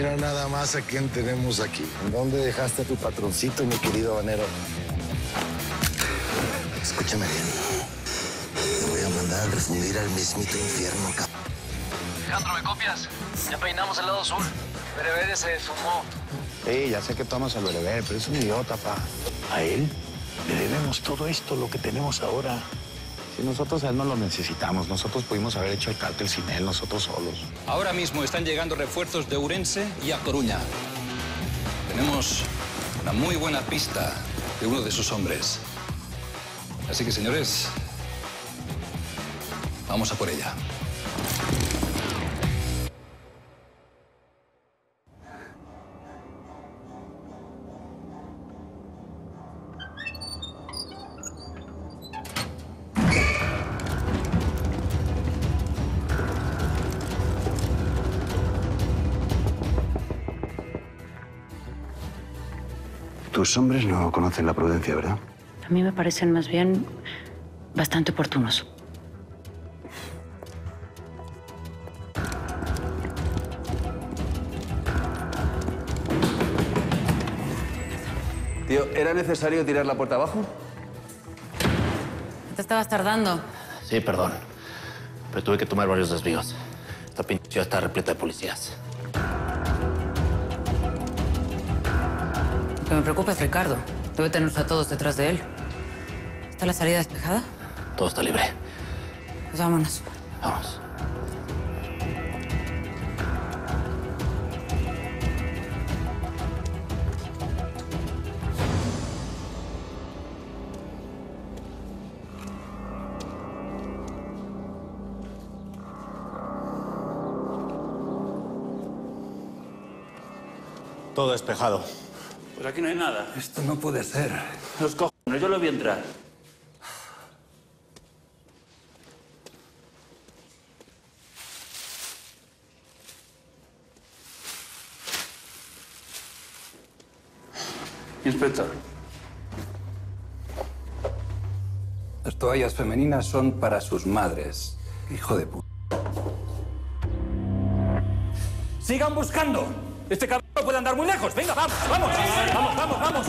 Mira nada más a quién tenemos aquí. ¿En dónde dejaste a tu patroncito, mi querido habanero? Escúchame bien. Te voy a mandar a refundir al mismito infierno, cabrón. Alejandro, ¿me copias? Ya peinamos el lado sur. Berebere se fumó. Sí, ya sé que tomas al bereber, pero es un idiota, pa. A él le debemos todo esto, lo que tenemos ahora. Si nosotros a él no lo necesitamos, nosotros pudimos haber hecho el cártel sin él, nosotros solos. Ahora mismo están llegando refuerzos de Ourense y A Coruña. Tenemos una muy buena pista de uno de sus hombres. Así que, señores, vamos a por ella. Tus hombres no conocen la prudencia, ¿verdad? A mí me parecen más bien bastante oportunos. Tío, ¿era necesario tirar la puerta abajo? ¿Te estabas tardando? Sí, perdón. Pero tuve que tomar varios desvíos. Esta pinche ciudad está repleta de policías. Lo que me preocupa es Ricardo. Debe tenerlos a todos detrás de él. ¿Está la salida despejada? Todo está libre. Pues vámonos. Vamos. Todo despejado. Pues aquí no hay nada. Esto no puede ser. Los cojones, yo lo vi entrar. Inspector. Las toallas femeninas son para sus madres. Hijo de puta. ¡Sigan buscando! Este cabrón no puede andar muy lejos. Venga, vamos, vamos. Vamos, vamos, vamos.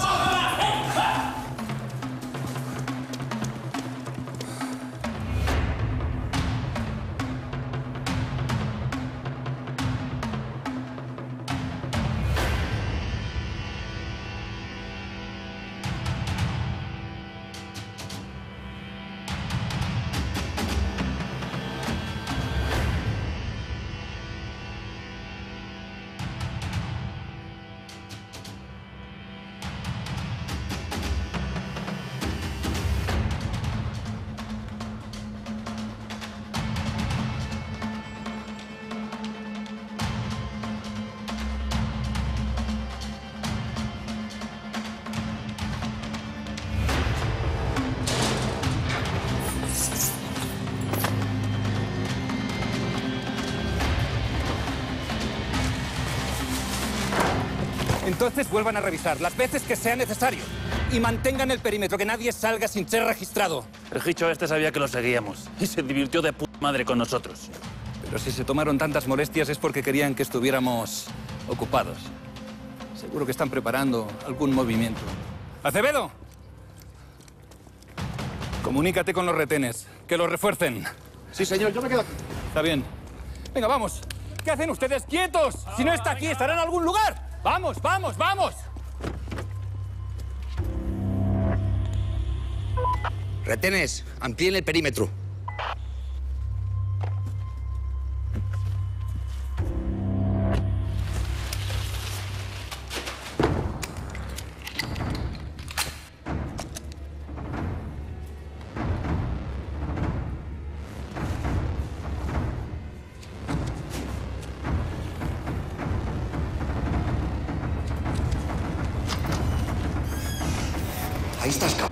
Entonces vuelvan a revisar las veces que sea necesario. Y mantengan el perímetro, que nadie salga sin ser registrado. El Hicho este sabía que lo seguíamos y se divirtió de puta madre con nosotros. Pero si se tomaron tantas molestias es porque querían que estuviéramos ocupados. Seguro que están preparando algún movimiento. ¡Acevedo! Comunícate con los retenes, que los refuercen. Sí, señor, yo me quedo aquí. Está bien. Venga, vamos. ¿Qué hacen ustedes quietos? Si no está aquí, estará en algún lugar. ¡Vamos, vamos, vamos! Retenes, amplíen el perímetro. Ahí estás, cabrón.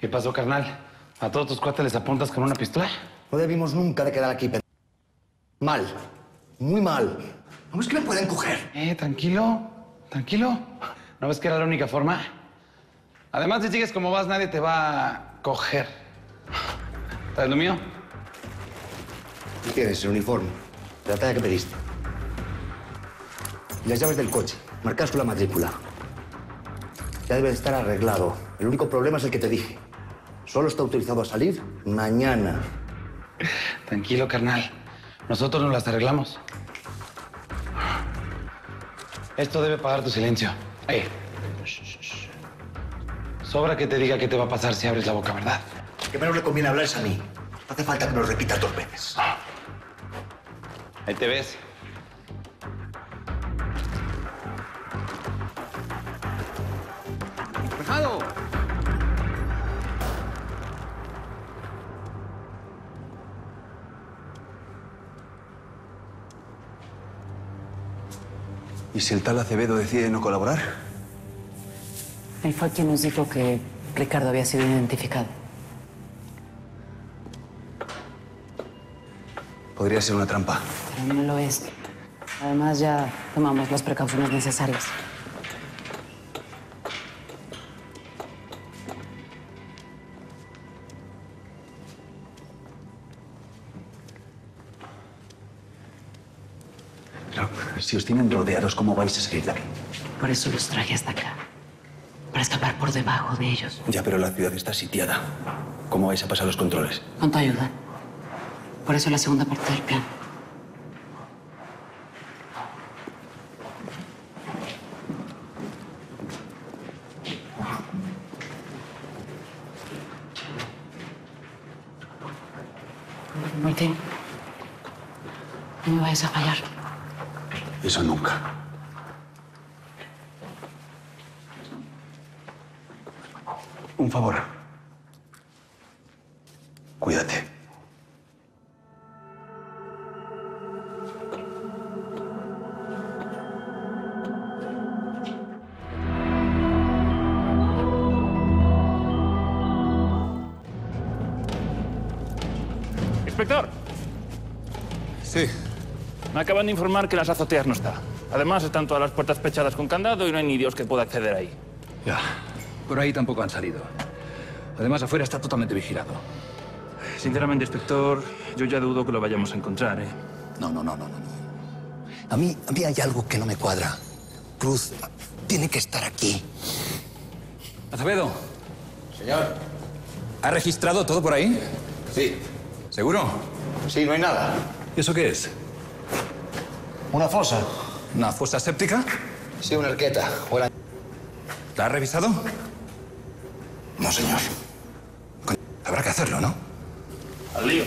¿Qué pasó, carnal? ¿A todos tus cuates les apuntas con una pistola? No debimos nunca de quedar aquí, mal. Muy mal. ¿Cómo es que me pueden coger? Tranquilo. Tranquilo. ¿No ves que era la única forma? Además, si sigues como vas, nadie te va a coger. ¿Traes lo mío? ¿Qué quieres? El uniforme. La talla que pediste. Y las llaves del coche. Marcadas con la matrícula. Ya debe de estar arreglado. El único problema es el que te dije. Solo está autorizado a salir mañana. Tranquilo, carnal. Nosotros nos las arreglamos. Esto debe pagar tu silencio. Sobra que te diga qué te va a pasar si abres la boca, ¿verdad? Que menos le conviene hablar es a mí. No hace falta que me lo repitas 2 veces. Ahí te ves. ¡Despejado! ¿Y si el tal Acevedo decide no colaborar? Él fue quien nos dijo que Ricardo había sido identificado. Podría ser una trampa. Pero no lo es. Además, ya tomamos las precauciones necesarias. Pero si os tienen rodeados, ¿cómo vais a salir de aquí? Por eso los traje hasta acá. Para escapar por debajo de ellos. Ya, pero la ciudad está sitiada. ¿Cómo vais a pasar los controles? Con tu ayuda. Por eso la segunda parte del plan. Martín, no me vayas a fallar. Eso nunca. Un favor. Cuídate. Inspector. Sí. Me acaban de informar que las azoteas no está. Además, están todas las puertas pechadas con candado y no hay ni Dios que pueda acceder ahí. Ya. Por ahí tampoco han salido. Además, afuera está totalmente vigilado. Sinceramente, inspector, yo ya dudo que lo vayamos a encontrar, ¿eh? No. A mí hay algo que no me cuadra. Cruz tiene que estar aquí. Acevedo. Señor. ¿Ha registrado todo por ahí? Sí. ¿Seguro? Sí, no hay nada. ¿Y eso qué es? ¿Una fosa? ¿Una fosa séptica? Sí, una arqueta. ¿La ha revisado? No, señor. Habrá que hacerlo, ¿no? Al lío.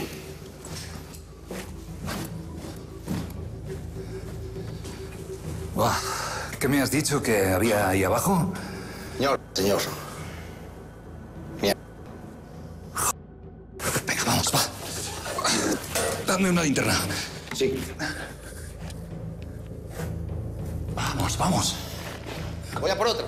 Buah. ¿Qué me has dicho que había ahí abajo? Señor. Mierda. Venga, vamos, va. Dame una linterna. Sí. Vamos. Voy a por otra.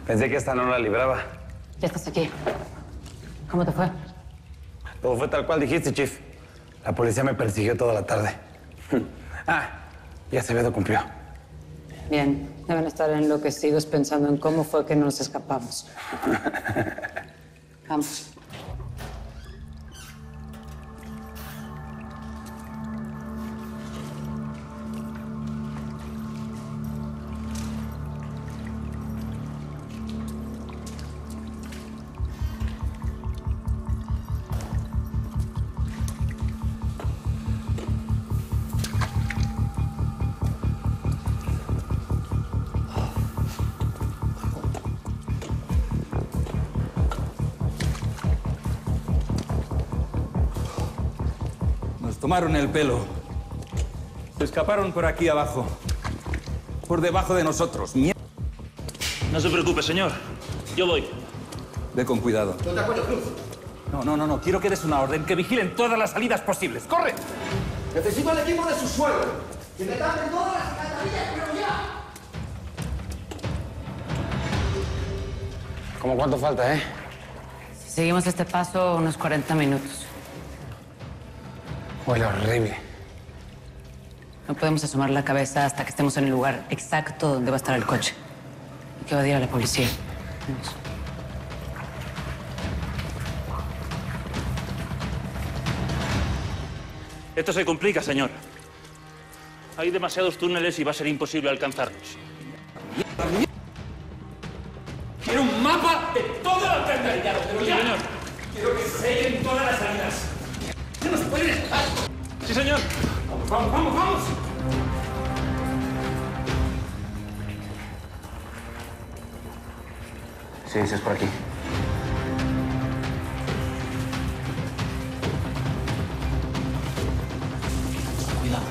Pensé que esta no la libraba. Ya estás aquí. ¿Cómo te fue? Todo fue tal cual dijiste, Chief. La policía me persiguió toda la tarde. Y Acevedo cumplió. Bien. Deben estar enloquecidos pensando en cómo fue que nos escapamos. Vamos. tomaron el pelo. Se escaparon por aquí abajo. Por debajo de nosotros. No se preocupe, señor. Yo voy. Ve con cuidado. No te acuerdo, Cruz. No. Quiero que des una orden. Que vigilen todas las salidas posibles. ¡Corre! Necesito al equipo de subsuelo. Que me tapen todas las alcantarillas, pero ya. ¿Cómo cuánto falta, eh? Si seguimos este paso, unos 40 minutos. Huele horrible. No podemos asomar la cabeza hasta que estemos en el lugar exacto donde va a estar el coche. Hay que evadir a la policía. Vamos. Esto se complica, señor. Hay demasiados túneles y va a ser imposible alcanzarlos. Quiero un mapa de todo el alcantarillado, pero ya. Señor. Quiero que sellen todas las salidas. ¡No nos pueden estar! Sí, señor. ¡Vamos! Sí, es por aquí. Cuidado.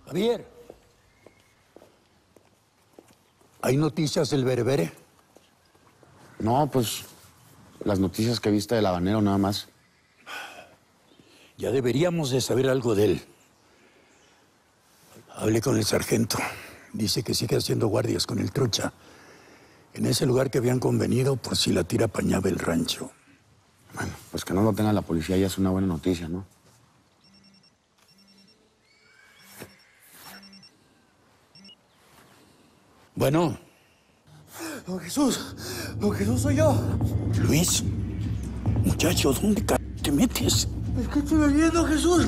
Javier, ¿hay noticias del berbere? No, pues las noticias que viste del habanero nada más. Ya deberíamos de saber algo de él. Hablé con el sargento. Dice que sigue haciendo guardias con el trucha. En ese lugar que habían convenido por si la tira apañaba el rancho. Bueno, pues que no lo tenga la policía ya es una buena noticia, ¿no? Bueno. Don Jesús soy yo. Luis, muchacho, ¿dónde te metes? Es que estoy bebiendo, Jesús.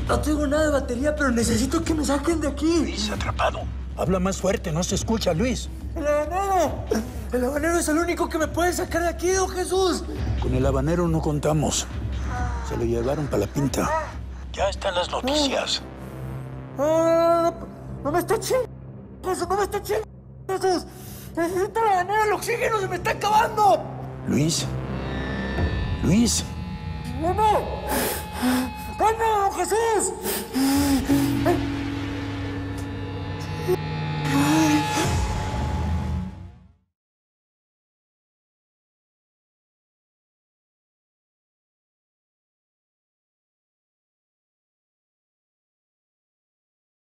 No tengo nada de batería, pero necesito que me saquen de aquí. Luis, atrapado. Habla más fuerte, no se escucha, Luis. ¡El habanero! El habanero es el único que me puede sacar de aquí, don Jesús. Con el habanero no contamos. Se lo llevaron para la pinta. Ya están las noticias. No me está chingando, Jesús, no me está chingando, Jesús. Necesito el habanero, el oxígeno se me está acabando. Luis. ¡No, don Jesús! ¡El